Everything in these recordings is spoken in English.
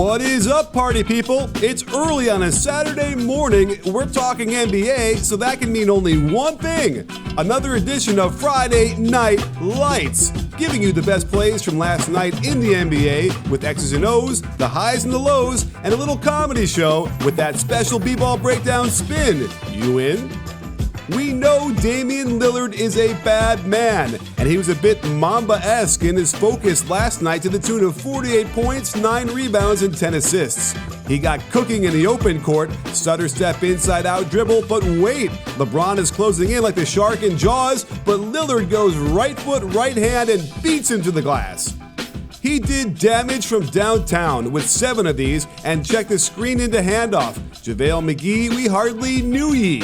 What is up, party people? It's early on a Saturday morning. We're talking NBA, so that can mean only one thing. Another edition of Friday Night Lights, giving you the best plays from last night in the NBA with X's and O's, the highs and the lows, and a little comedy show with that special B-ball breakdown spin. You in? We know Damian Lillard is a bad man, and he was a bit Mamba-esque in his focus last night to the tune of 48 points, 9 rebounds, and 10 assists. He got cooking in the open court, stutter step inside out dribble, but wait, LeBron is closing in like the shark in Jaws, but Lillard goes right foot, right hand, and beats him to the glass. He did damage from downtown with 7 of these, and check the screen into handoff. JaVale McGee, we hardly knew ye.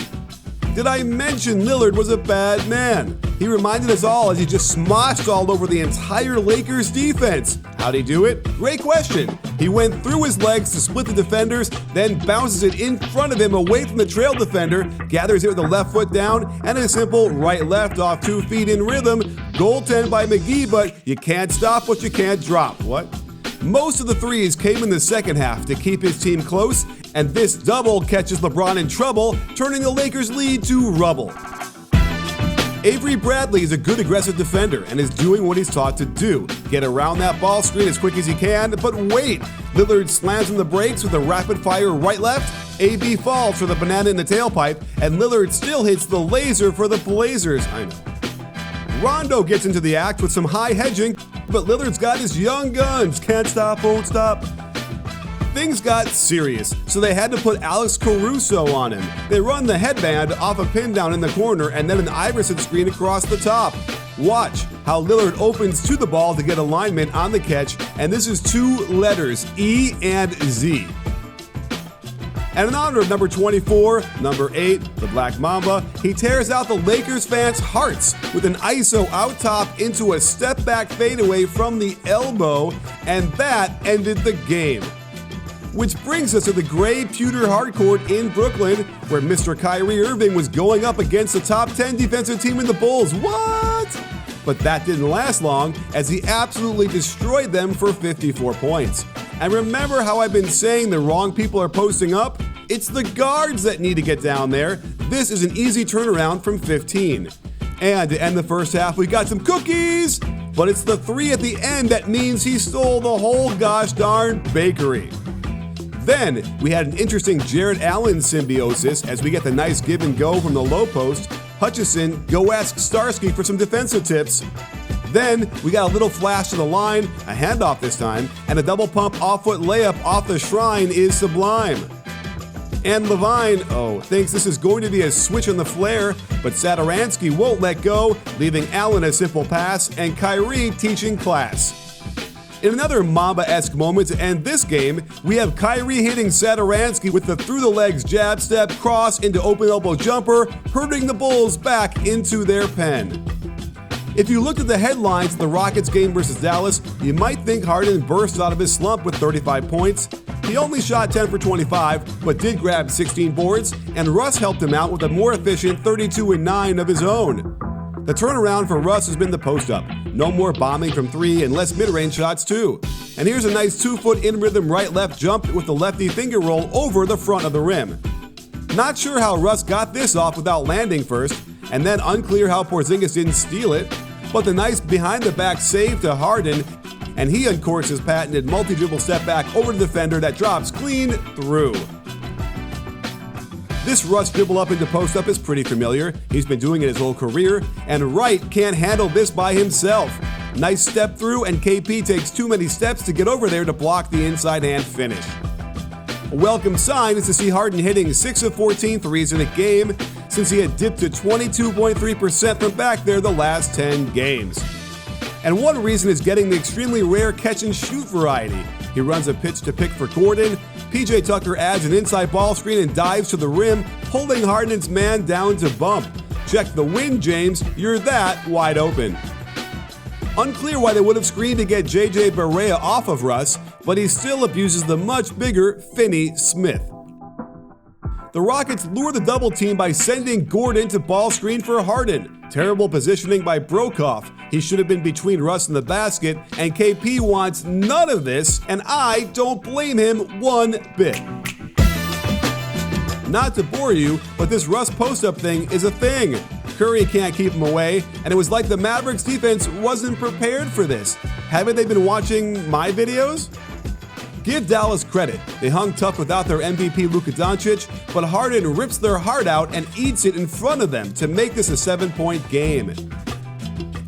Did I mention Lillard was a bad man? He reminded us all as he just smoshed all over the entire Lakers defense. How'd he do it? Great question. He went through his legs to split the defenders, then bounces it in front of him away from the trail defender, gathers it with the left foot down, and a simple right-left off 2 feet in rhythm. Goaltend by McGee, but you can't stop what you can't drop. What? Most of the threes came in the second half to keep his team close, and this double catches LeBron in trouble, turning the Lakers' lead to rubble. Avery Bradley is a good aggressive defender and is doing what he's taught to do. Get around that ball screen as quick as he can, but wait! Lillard slams him the brakes with a rapid-fire right-left. AB falls for the banana in the tailpipe, and Lillard still hits the laser for the Blazers. I know. Rondo gets into the act with some high hedging, but Lillard's got his young guns. Can't stop, won't stop. Things got serious, so they had to put Alex Caruso on him. They run the headband off a pin down in the corner and then an Iverson screen across the top. Watch how Lillard opens to the ball to get alignment on the catch, and this is 2 letters, E and Z. And in honor of number 24, number 8, the Black Mamba, he tears out the Lakers fans' hearts with an ISO out top into a step-back fadeaway from the elbow, and that ended the game. Which brings us to the gray pewter hardcourt in Brooklyn, where Mr. Kyrie Irving was going up against the top 10 defensive team in the Bulls. What? But that didn't last long, as he absolutely destroyed them for 54 points. And remember how I've been saying the wrong people are posting up? It's the guards that need to get down there. This is an easy turnaround from 15. And to end the first half, we got some cookies, but it's the 3 at the end that means he stole the whole gosh darn bakery. Then we had an interesting Jared Allen symbiosis as we get the nice give and go from the low post. Hutchison, go ask Starsky for some defensive tips. Then we got a little flash to the line, a handoff this time, and a double pump off-foot layup off the shrine is sublime. And Levine, thinks this is going to be a switch on the flare, but Satoransky won't let go, leaving Allen a simple pass and Kyrie teaching class. In another Mamba-esque moment to end this game, we have Kyrie hitting Satoransky with the through-the-legs jab step cross into open elbow jumper, herding the Bulls back into their pen. If you looked at the headlines of the Rockets game versus Dallas, you might think Harden burst out of his slump with 35 points. He only shot 10 for 25, but did grab 16 boards, and Russ helped him out with a more efficient 32-9 of his own. The turnaround for Russ has been the post-up. No more bombing from 3 and less mid-range shots too. And here's a nice 2-foot in-rhythm right-left jump with the lefty finger roll over the front of the rim. Not sure how Russ got this off without landing first, and then unclear how Porzingis didn't steal it, but the nice behind-the-back save to Harden, and he uncorks his patented multi-dribble step back over the defender that drops clean through. This Russ dribble up into post-up is pretty familiar. He's been doing it his whole career, and Wright can't handle this by himself. Nice step through, and KP takes too many steps to get over there to block the inside hand finish. A welcome sign is to see Harden hitting 6 of 14 threes in a game, since he had dipped to 22.3% from back there the last 10 games. And one reason is getting the extremely rare catch-and-shoot variety. He runs a pitch to pick for Gordon. PJ Tucker adds an inside ball screen and dives to the rim, holding Harden's man down to bump. Check the win, James. You're that wide open. Unclear why they would have screened to get JJ Barea off of Russ, but he still abuses the much bigger Finney Smith. The Rockets lure the double team by sending Gordon to ball screen for Harden. Terrible positioning by Brokoff. He should have been between Russ and the basket, and KP wants none of this, and I don't blame him one bit. Not to bore you, but this Russ post-up thing is a thing. Curry can't keep him away, and it was like the Mavericks defense wasn't prepared for this. Haven't they been watching my videos? Give Dallas credit. They hung tough without their MVP Luka Doncic, but Harden rips their heart out and eats it in front of them to make this a 7-point game.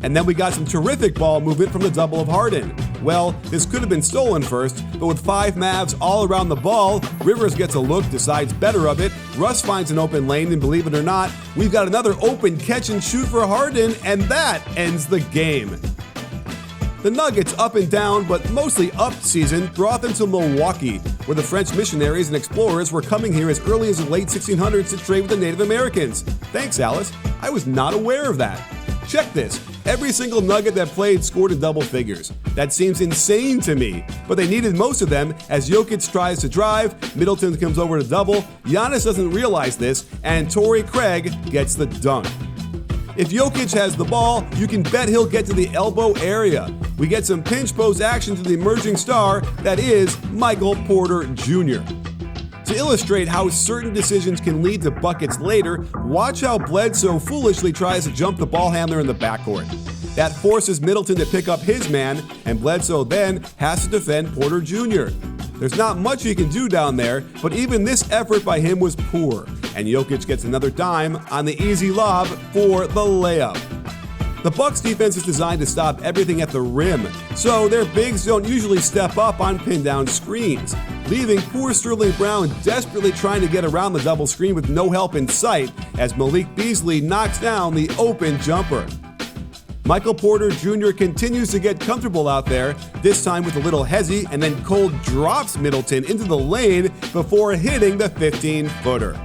And then we got some terrific ball movement from the double of Harden. Well, this could have been stolen first, but with 5 Mavs all around the ball, Rivers gets a look, decides better of it, Russ finds an open lane, and believe it or not, we've got another open catch and shoot for Harden, and that ends the game. The Nuggets' up and down, but mostly up season brought them to Milwaukee, where the French missionaries and explorers were coming here as early as the late 1600s to trade with the Native Americans. Thanks, Alice. I was not aware of that. Check this. Every single Nugget that played scored in double figures. That seems insane to me, but they needed most of them as Jokic tries to drive, Middleton comes over to double, Giannis doesn't realize this, and Torrey Craig gets the dunk. If Jokic has the ball, you can bet he'll get to the elbow area. We get some pinch post action to the emerging star that is Michael Porter Jr. To illustrate how certain decisions can lead to buckets later, watch how Bledsoe foolishly tries to jump the ball handler in the backcourt. That forces Middleton to pick up his man, and Bledsoe then has to defend Porter Jr. There's not much he can do down there, but even this effort by him was poor, and Jokic gets another dime on the easy lob for the layup. The Bucks defense is designed to stop everything at the rim, so their bigs don't usually step up on pin-down screens, leaving poor Sterling Brown desperately trying to get around the double screen with no help in sight as Malik Beasley knocks down the open jumper. Michael Porter Jr. continues to get comfortable out there, this time with a little hezzy, and then cold drops Middleton into the lane before hitting the 15-footer.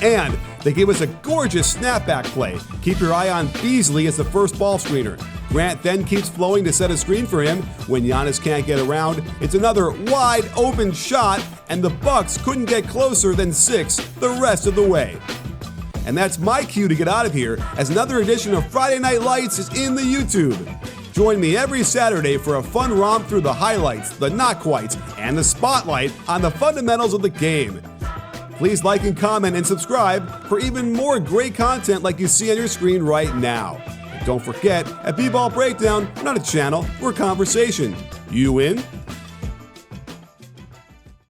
And they give us a gorgeous snapback play. Keep your eye on Beasley as the first ball screener. Grant then keeps flowing to set a screen for him. When Giannis can't get around, it's another wide open shot, and the Bucks couldn't get closer than 6 the rest of the way. And that's my cue to get out of here, as another edition of Friday Night Lights is in the YouTube. Join me every Saturday for a fun romp through the highlights, the not quites, and the spotlight on the fundamentals of the game. Please like and comment and subscribe for even more great content like you see on your screen right now. And don't forget, at B-Ball Breakdown, we're not a channel, we're a conversation. You in?